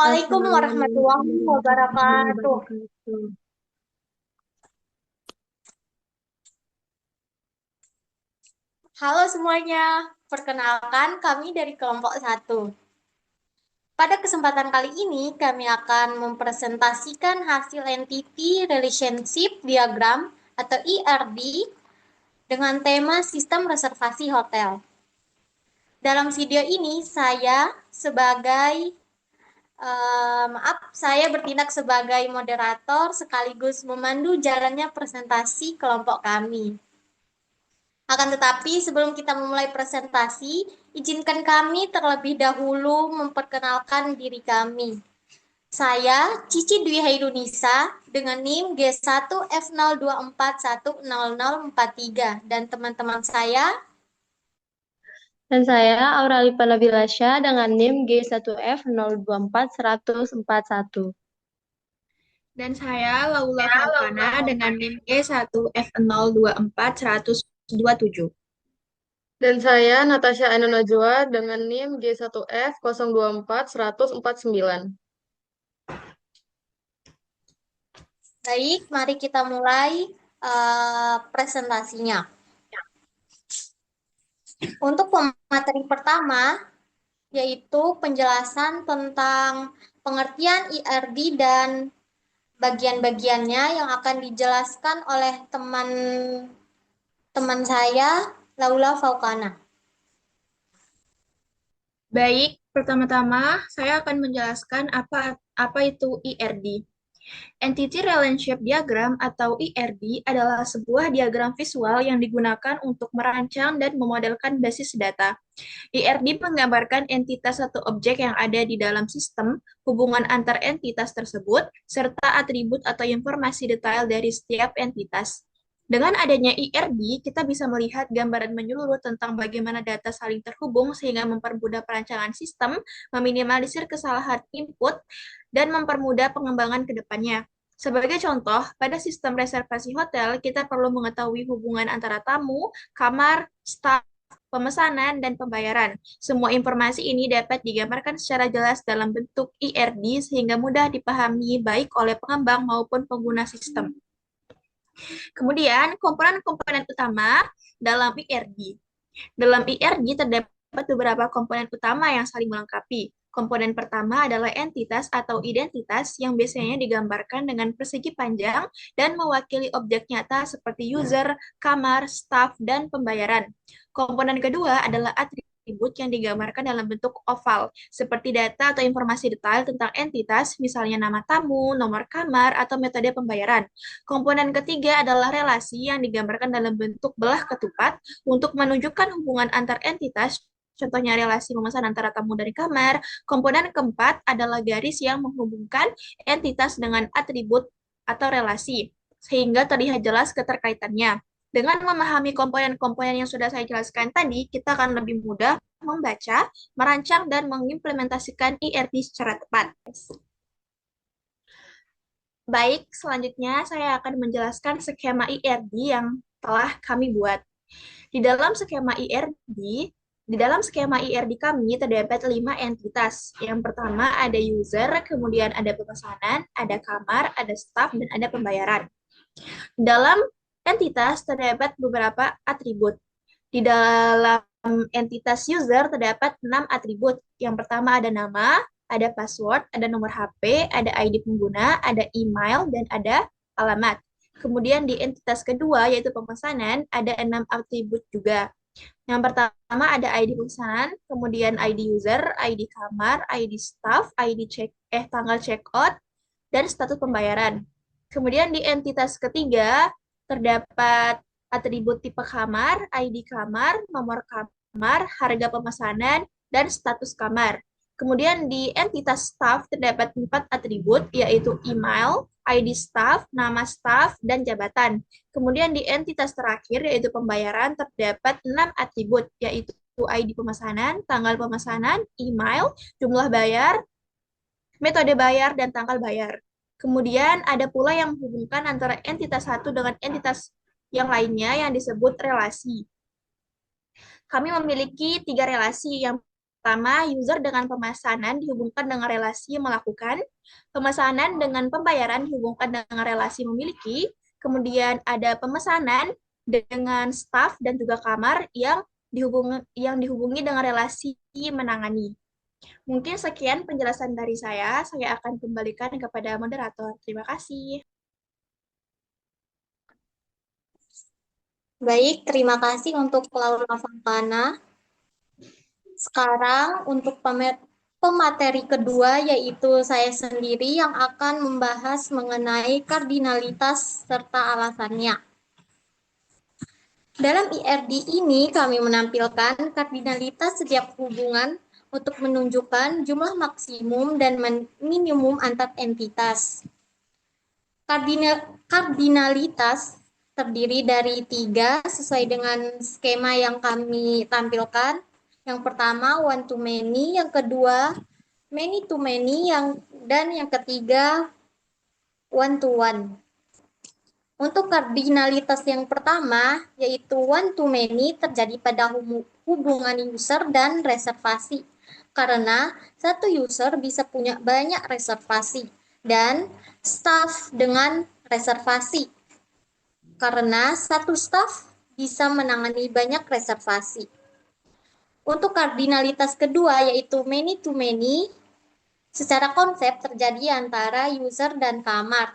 Assalamualaikum warahmatullahi Assalamualaikum warahmatullahi wabarakatuh. wabarakatuh. Halo semuanya, perkenalkan kami dari kelompok satu. Pada kesempatan kali ini, kami akan mempresentasikan hasil Entity Relationship Diagram atau ERD dengan tema Sistem Reservasi Hotel. Dalam video ini, saya bertindak sebagai moderator sekaligus memandu jalannya presentasi kelompok kami. Akan tetapi, sebelum kita memulai presentasi, izinkan kami terlebih dahulu memperkenalkan diri kami. Saya Cici Dwi Hairunisa dengan NIM G1F02410043 dan teman-teman saya. Dan saya Auralipa Nabilasya dengan NIM G1F024141. Dan saya Laula Faukana dengan NIM G1F024-127. Dan saya Natasha Ainun Najwa dengan NIM G1F024-149. Baik, mari kita mulai presentasinya. Untuk pemateri pertama, yaitu penjelasan tentang pengertian IRD dan bagian-bagiannya yang akan dijelaskan oleh teman saya, Laula Faukana. Baik, pertama-tama saya akan menjelaskan apa itu IRD. Entity Relationship Diagram atau IRD adalah sebuah diagram visual yang digunakan untuk merancang dan memodelkan basis data. IRD menggambarkan entitas atau objek yang ada di dalam sistem, hubungan antar entitas tersebut, serta atribut atau informasi detail dari setiap entitas. Dengan adanya IRD, kita bisa melihat gambaran menyeluruh tentang bagaimana data saling terhubung sehingga mempermudah perancangan sistem, meminimalisir kesalahan input, dan mempermudah pengembangan ke depannya. Sebagai contoh, pada sistem reservasi hotel, kita perlu mengetahui hubungan antara tamu, kamar, staf, pemesanan, dan pembayaran. Semua informasi ini dapat digambarkan secara jelas dalam bentuk IRD sehingga mudah dipahami baik oleh pengembang maupun pengguna sistem. Kemudian, komponen-komponen utama dalam IRD. Dalam IRD terdapat beberapa komponen utama yang saling melengkapi. Komponen pertama adalah entitas atau identitas yang biasanya digambarkan dengan persegi panjang dan mewakili objek nyata seperti user, kamar, staff, dan pembayaran. Komponen kedua adalah atribut yang digambarkan dalam bentuk oval, seperti data atau informasi detail tentang entitas, misalnya nama tamu, nomor kamar, atau metode pembayaran. Komponen ketiga adalah relasi yang digambarkan dalam bentuk belah ketupat untuk menunjukkan hubungan antar entitas, contohnya relasi memesan antara tamu dari kamar. Komponen keempat adalah garis yang menghubungkan entitas dengan atribut atau relasi, sehingga terlihat jelas keterkaitannya. Dengan memahami komponen-komponen yang sudah saya jelaskan tadi, kita akan lebih mudah membaca, merancang, dan mengimplementasikan IRD secara tepat. Baik, selanjutnya saya akan menjelaskan skema IRD yang telah kami buat. Di dalam skema IRD, di dalam skema IRD kami terdapat 5 entitas. Yang pertama ada user, kemudian ada pemesanan, ada kamar, ada staff, dan ada pembayaran. Dalam entitas terdapat beberapa atribut. Di dalam entitas user terdapat 6 atribut. Yang pertama ada nama, ada password, ada nomor HP, ada ID pengguna, ada email, dan ada alamat. Kemudian di entitas kedua, yaitu pemesanan, ada 6 atribut juga. Yang pertama ada ID pemesanan, kemudian ID user, ID kamar, ID staff, tanggal checkout, dan status pembayaran. Kemudian di entitas ketiga, terdapat atribut tipe kamar, ID kamar, nomor kamar, harga pemesanan, dan status kamar. Kemudian di entitas staff terdapat 4 atribut, yaitu email, ID staff, nama staff, dan jabatan. Kemudian di entitas terakhir, yaitu pembayaran, terdapat 6 atribut, yaitu ID pemesanan, tanggal pemesanan, email, jumlah bayar, metode bayar, dan tanggal bayar. Kemudian ada pula yang menghubungkan antara entitas satu dengan entitas yang lainnya yang disebut relasi. Kami memiliki 3 relasi. Yang Pertama, user dengan pemesanan dihubungkan dengan relasi melakukan, pemesanan dengan pembayaran dihubungkan dengan relasi memiliki, kemudian ada pemesanan dengan staff dan juga kamar yang dihubungi dengan relasi menangani. Mungkin sekian penjelasan dari saya akan kembalikan kepada moderator. Terima kasih. Baik, terima kasih untuk Laura Fontana. Sekarang untuk pemateri kedua yaitu saya sendiri yang akan membahas mengenai kardinalitas serta alasannya. Dalam IRD ini kami menampilkan kardinalitas setiap hubungan untuk menunjukkan jumlah maksimum dan minimum antar entitas. Kardinalitas terdiri dari 3 sesuai dengan skema yang kami tampilkan. Yang pertama one to many, yang kedua many to many, dan yang ketiga one to one. Untuk kardinalitas yang pertama, yaitu one to many, terjadi pada hubungan user dan reservasi. Karena satu user bisa punya banyak reservasi, dan staff dengan reservasi. Karena satu staff bisa menangani banyak reservasi. Untuk kardinalitas kedua, yaitu many to many, secara konsep terjadi antara user dan kamar.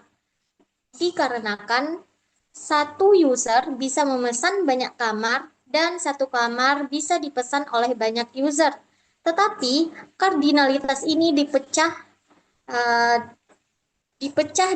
Dikarenakan satu user bisa memesan banyak kamar dan satu kamar bisa dipesan oleh banyak user. Tetapi kardinalitas ini dipecah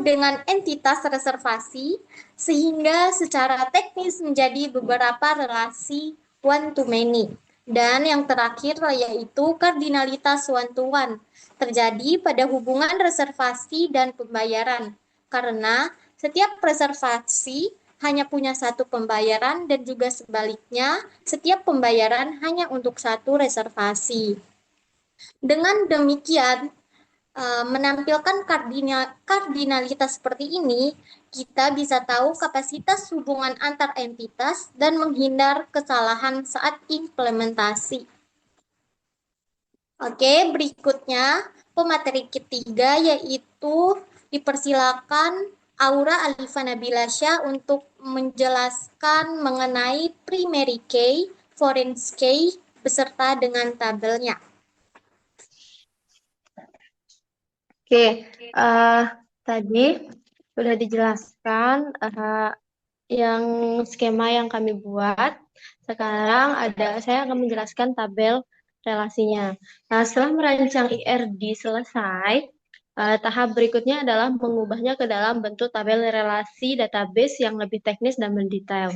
dengan entitas reservasi sehingga secara teknis menjadi beberapa relasi one to many. Dan yang terakhir yaitu kardinalitas one to one terjadi pada hubungan reservasi dan pembayaran. Karena setiap reservasi hanya punya satu pembayaran dan juga sebaliknya, setiap pembayaran hanya untuk satu reservasi. Dengan demikian, menampilkan kardinalitas seperti ini, kita bisa tahu kapasitas hubungan antar entitas dan menghindar kesalahan saat implementasi. Oke, berikutnya pemateri ketiga yaitu dipersilakan Aura Alifa Nabilasya untuk menjelaskan mengenai primary key, foreign key, beserta dengan tabelnya. Oke, tadi sudah dijelaskan yang skema yang kami buat. Sekarang saya akan menjelaskan tabel relasinya. Nah, setelah merancang IRD selesai, tahap berikutnya adalah mengubahnya ke dalam bentuk tabel relasi database yang lebih teknis dan mendetail.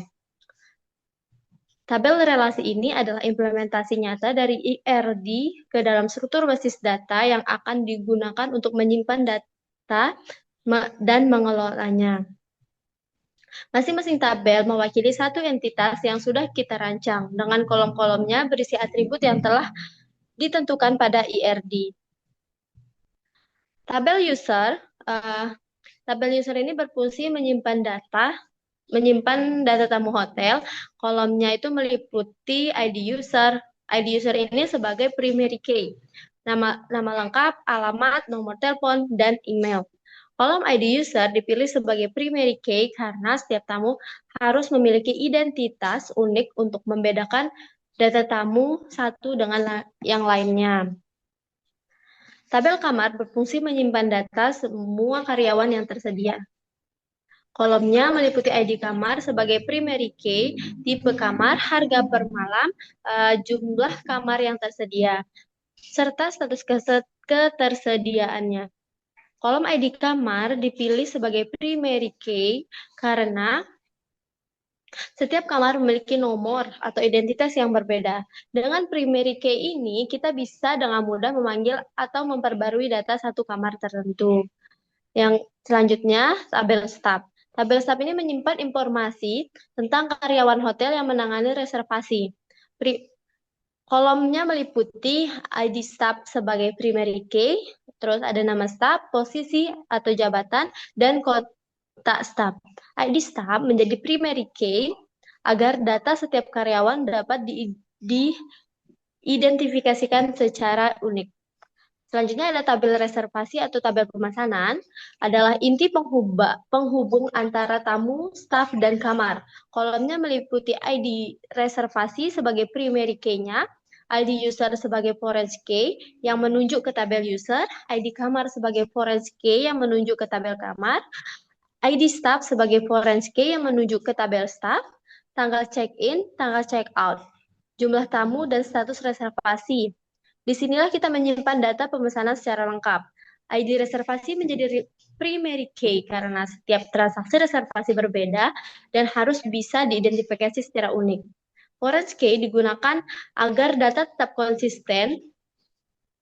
Tabel relasi ini adalah implementasi nyata dari IRD ke dalam struktur basis data yang akan digunakan untuk menyimpan data dan mengelolanya. Masing-masing tabel mewakili satu entitas yang sudah kita rancang, dengan kolom-kolomnya berisi atribut yang telah ditentukan pada IRD. Tabel user ini berfungsi menyimpan data tamu hotel. Kolomnya itu meliputi ID user. ID user ini sebagai primary key. Nama lengkap, alamat, nomor telepon, dan email. Kolom ID user dipilih sebagai primary key karena setiap tamu harus memiliki identitas unik untuk membedakan data tamu satu dengan yang lainnya. Tabel kamar berfungsi menyimpan data semua karyawan yang tersedia. Kolomnya meliputi ID kamar sebagai primary key, tipe kamar, harga per malam, jumlah kamar yang tersedia, serta status ketersediaannya. Kolom ID kamar dipilih sebagai primary key karena setiap kamar memiliki nomor atau identitas yang berbeda. Dengan primary key ini, kita bisa dengan mudah memanggil atau memperbarui data satu kamar tertentu. Yang selanjutnya, tabel staff. Tabel staff ini menyimpan informasi tentang karyawan hotel yang menangani reservasi. Kolomnya meliputi ID staff sebagai primary key, terus ada nama staff, posisi atau jabatan, dan kotak staff. ID staff menjadi primary key agar data setiap karyawan dapat diidentifikasikan secara unik. Selanjutnya ada tabel reservasi atau tabel pemesanan, adalah inti penghubung antara tamu, staf, dan kamar. Kolomnya meliputi ID reservasi sebagai primary key-nya, ID user sebagai foreign key yang menunjuk ke tabel user, ID kamar sebagai foreign key yang menunjuk ke tabel kamar, ID staff sebagai foreign key yang menunjuk ke tabel staff, tanggal check-in, tanggal check-out, jumlah tamu, dan status reservasi. Disinilah kita menyimpan data pemesanan secara lengkap. ID reservasi menjadi primary key karena setiap transaksi reservasi berbeda dan harus bisa diidentifikasi secara unik. Foreign key digunakan agar data tetap konsisten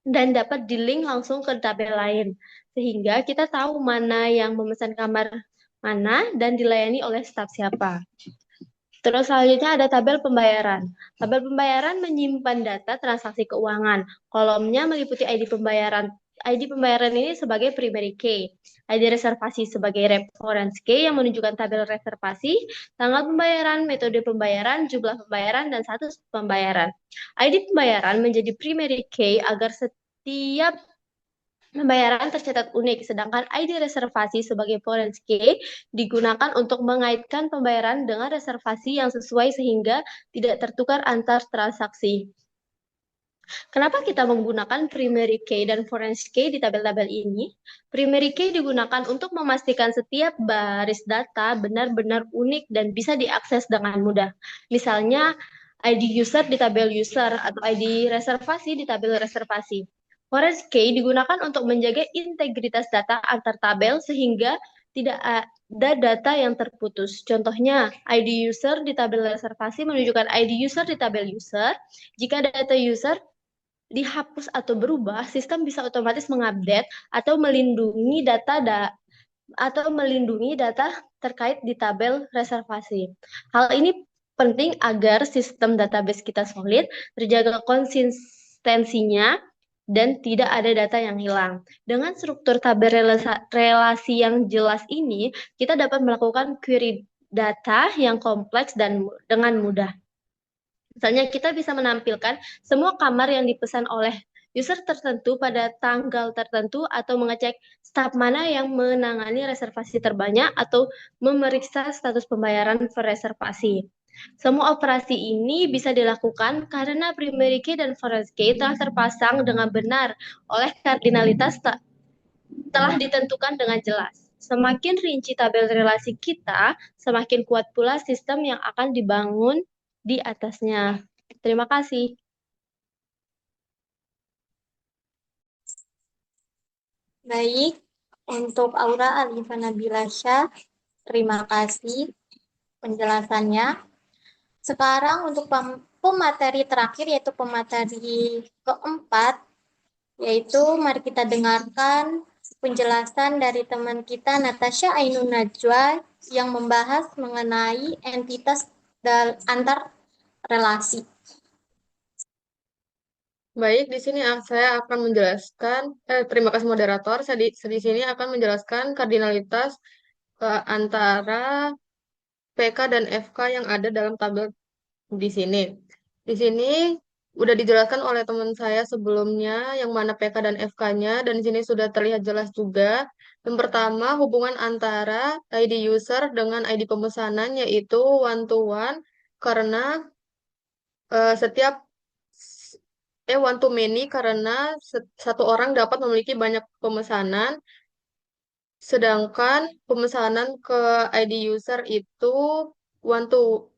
dan dapat di-link langsung ke tabel lain, sehingga kita tahu mana yang memesan kamar mana dan dilayani oleh staf siapa. Terus selanjutnya ada tabel pembayaran. Tabel pembayaran menyimpan data transaksi keuangan. Kolomnya meliputi ID pembayaran. ID pembayaran ini sebagai primary key. ID reservasi sebagai reference key yang menunjukkan tabel reservasi, tanggal pembayaran, metode pembayaran, jumlah pembayaran, dan status pembayaran. ID pembayaran menjadi primary key agar setiap pembayaran tercatat unik, sedangkan ID reservasi sebagai foreign key digunakan untuk mengaitkan pembayaran dengan reservasi yang sesuai sehingga tidak tertukar antar transaksi. Kenapa kita menggunakan primary key dan foreign key di tabel-tabel ini? Primary key digunakan untuk memastikan setiap baris data benar-benar unik dan bisa diakses dengan mudah. Misalnya, ID user di tabel user atau ID reservasi di tabel reservasi. Foreign key digunakan untuk menjaga integritas data antar tabel sehingga tidak ada data yang terputus. Contohnya, ID user di tabel reservasi menunjukkan ID user di tabel user. Jika data user dihapus atau berubah, sistem bisa otomatis mengupdate atau melindungi data terkait di tabel reservasi. Hal ini penting agar sistem database kita solid, terjaga konsistensinya, dan tidak ada data yang hilang. Dengan struktur tabel relasi yang jelas ini, kita dapat melakukan query data yang kompleks dan dengan mudah. Misalnya kita bisa menampilkan semua kamar yang dipesan oleh user tertentu pada tanggal tertentu atau mengecek staf mana yang menangani reservasi terbanyak atau memeriksa status pembayaran per reservasi. Semua operasi ini bisa dilakukan karena primary key dan foreign key telah terpasang dengan benar oleh kardinalitas telah ditentukan dengan jelas. Semakin rinci tabel relasi kita, semakin kuat pula sistem yang akan dibangun di atasnya. Terima kasih. Baik, untuk Aura Alifa Nabila Syah, terima kasih penjelasannya. Sekarang untuk pemateri terakhir, yaitu pemateri keempat, yaitu mari kita dengarkan penjelasan dari teman kita Natasha Ainun Najwa yang membahas mengenai entitas antar relasi. Baik, di sini saya akan menjelaskan, terima kasih moderator, saya di sini akan menjelaskan kardinalitas antara PK dan FK yang ada dalam tabel di sini. Di sini udah dijelaskan oleh teman saya sebelumnya yang mana PK dan FK-nya, dan di sini sudah terlihat jelas juga. Yang pertama, hubungan antara ID user dengan ID pemesanan yaitu one to one karena setiap one to many karena satu orang dapat memiliki banyak pemesanan, sedangkan pemesanan ke ID user itu one to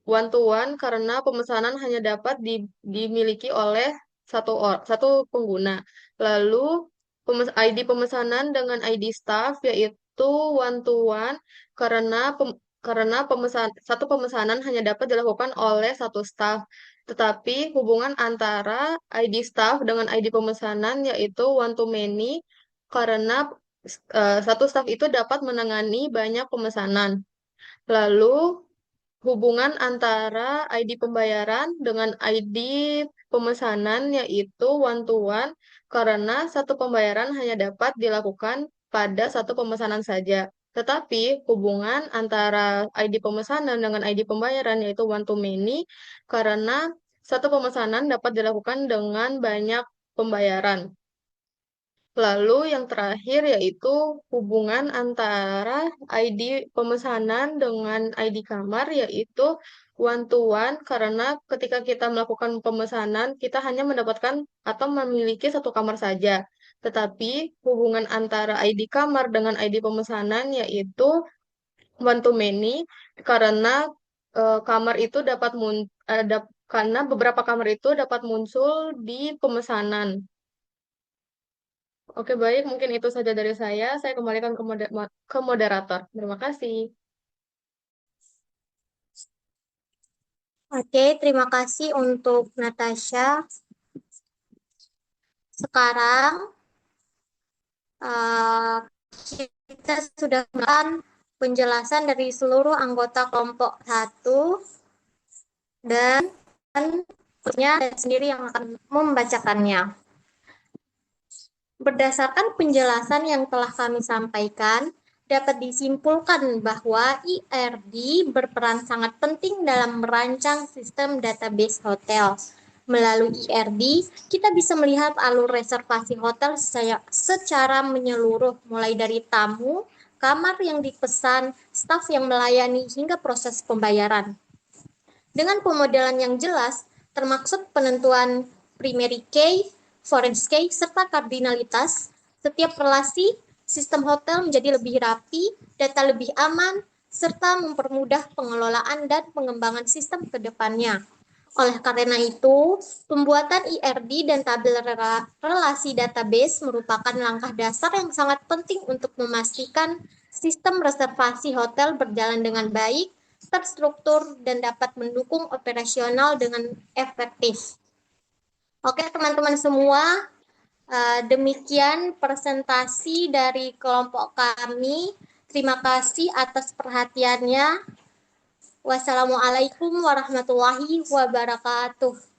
one karena pemesanan hanya dapat dimiliki oleh satu pengguna. Lalu ID pemesanan dengan ID staff yaitu one to one karena satu pemesanan hanya dapat dilakukan oleh satu staff. Tetapi hubungan antara ID staff dengan ID pemesanan yaitu one to many karena satu staff itu dapat menangani banyak pemesanan. Lalu hubungan antara ID pembayaran dengan ID pemesanan yaitu one to one karena satu pembayaran hanya dapat dilakukan pada satu pemesanan saja. Tetapi hubungan antara ID pemesanan dengan ID pembayaran yaitu one to many karena satu pemesanan dapat dilakukan dengan banyak pembayaran. Lalu yang terakhir yaitu hubungan antara ID pemesanan dengan ID kamar, yaitu one to one, karena ketika kita melakukan pemesanan kita hanya mendapatkan atau memiliki satu kamar saja. Tetapi hubungan antara ID kamar dengan ID pemesanan yaitu one to many, karena kamar itu karena beberapa kamar itu dapat muncul di pemesanan. Oke, baik. Mungkin itu saja dari saya. Saya kembalikan ke moderator. Terima kasih. Oke, terima kasih untuk Natasha. Sekarang uh, kita sudah melakukan penjelasan dari seluruh anggota kelompok 1 dan sendiri yang akan membacakannya. Berdasarkan penjelasan yang telah kami sampaikan, dapat disimpulkan bahwa IRD berperan sangat penting dalam merancang sistem database hotel. Melalui IRD, kita bisa melihat alur reservasi hotel secara menyeluruh, mulai dari tamu, kamar yang dipesan, staf yang melayani, hingga proses pembayaran. Dengan pemodelan yang jelas, termaksud penentuan primary key, foreign key, serta kardinalitas, setiap relasi sistem hotel menjadi lebih rapi, data lebih aman, serta mempermudah pengelolaan dan pengembangan sistem ke depannya. Oleh karena itu, pembuatan IRD dan tabel relasi database merupakan langkah dasar yang sangat penting untuk memastikan sistem reservasi hotel berjalan dengan baik, terstruktur, dan dapat mendukung operasional dengan efektif. Oke, teman-teman semua, demikian presentasi dari kelompok kami. Terima kasih atas perhatiannya. Wassalamualaikum warahmatullahi wabarakatuh.